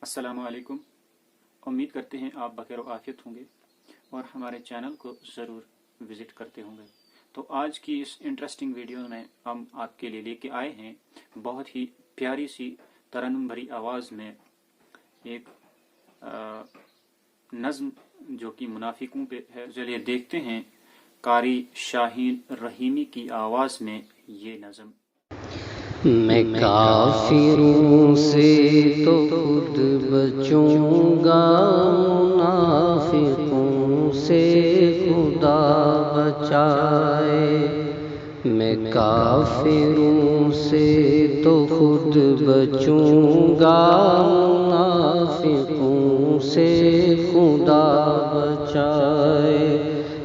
अस्सलामु अलैकुम। उम्मीद करते हैं आप बखैर व आफियत होंगे और हमारे चैनल को ज़रूर विज़िट करते होंगे। तो आज की इस इंटरेस्टिंग वीडियो में हम आपके लिए लेके आए हैं बहुत ही प्यारी सी तरन्नुम भरी आवाज़ में एक नज़्म जो कि मुनाफिकों पे है। चलिए देखते हैं कारी शाहीन रहीमी की आवाज़ में ये नज़्म। मैं काफिरों से तो खुद बचूंगा, मुनाफिकों से खुदा बचाए। मैं काफिरों से तो खुद बचूंगा, मुनाफिकों से खुदा बचाए।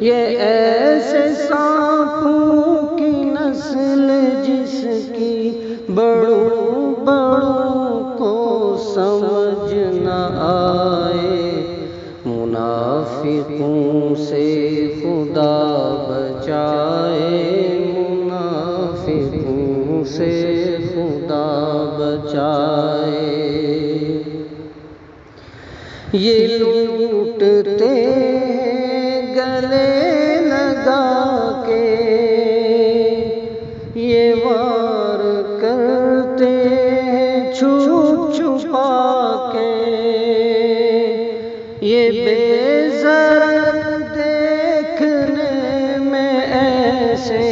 ये ऐसे सांपों की नस्ल जिसकी बड़ों को समझ न आए। मुनाफिकों से खुदा बचाए, मुनाफिकों से खुदा बचाए। ये लूटते हैं गले लगा के, ये वार करते हैं छुप छुपा के। ये बेज़र देखने में ऐसे,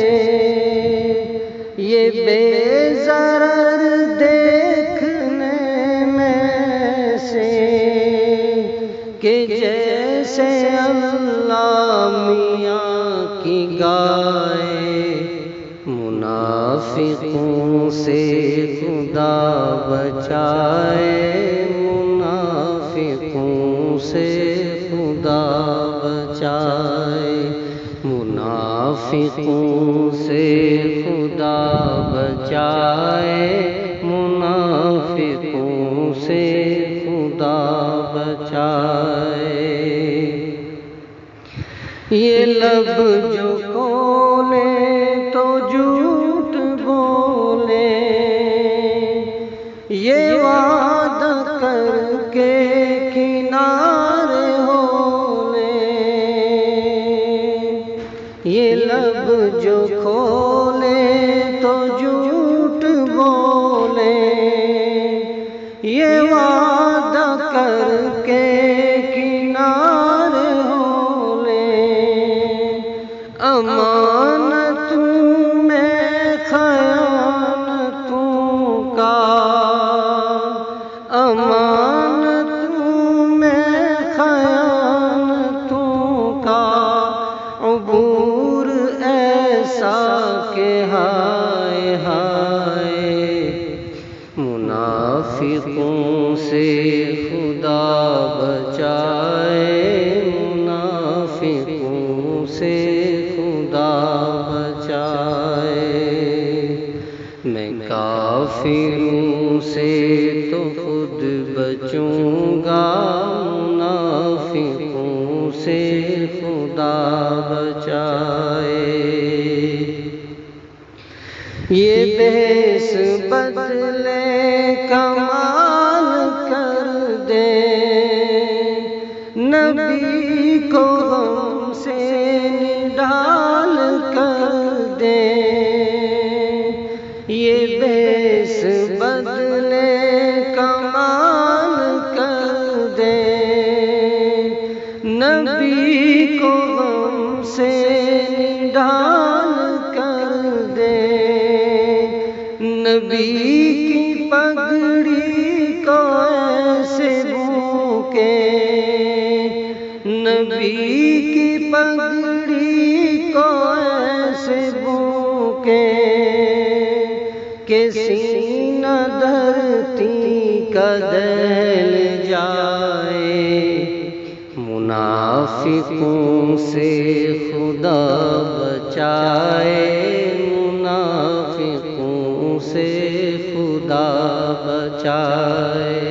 ये बेज़र देखने में ऐसे कि जैसे अल्लाह मियाँ की गाय। मुनाफिकों से खुदा बचाए, मुनाफिकों से खुदा बचाए। मुनाफिकों से खुदा बचाए, मुनाफिकों से खुदा बचाए। ये लब जो खोले तो झूठ बोले, ये वादा करके किनारे हो ले। ये लब जो खोले तो झूठ बोले, ये वादा करके किनारे हो ले। अमानतों में खयानतों का, अमानतों में खयानतों का अबूर ऐसा के हाय हाय। मुनाफिकों से खुदा बचाए, मुनाफिकों से खुदा बचाए। मैं काफिरों से तो खुद बचूंगा, मुनाफिकों से खुदा बचाए। ये बहस बदले कमाल कर दे, नबी को गम से निडाल कर दे। ये बहस बदले कमाल कर दे, नबी को गम से निडाल कर दे। नबी की पगड़ी को ऐसे भूके, नबी की पगड़ी को ऐसे भूके कि सीना धरती का दहल जाए। मुनाफिकों से खुदा बचाए, मुनाफिकों से खुदा बचाए।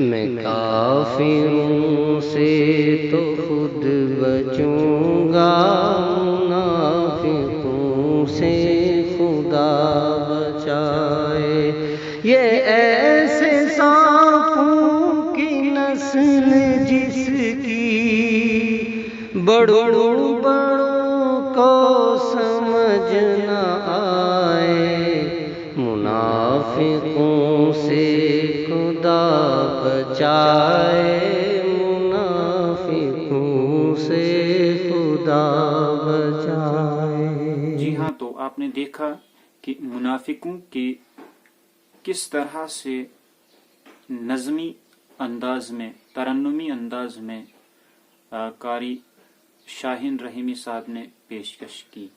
मैं काफिरों से तो खुद बचूंगा, मुनाफिकों से खुदा बचाए। ये ऐसे सांपों بڑوں بڑوں کو سمجھ نہ آئے، منافقوں سے خدا بچائے، منافقوں سے خدا بچائے۔ جی ہاں، تو آپ نے دیکھا کہ منافقوں کے کس طرح سے نظمی انداز میں، ترنمی انداز میں قاری شاہین رحیمی صاحب نے پیشکش کی۔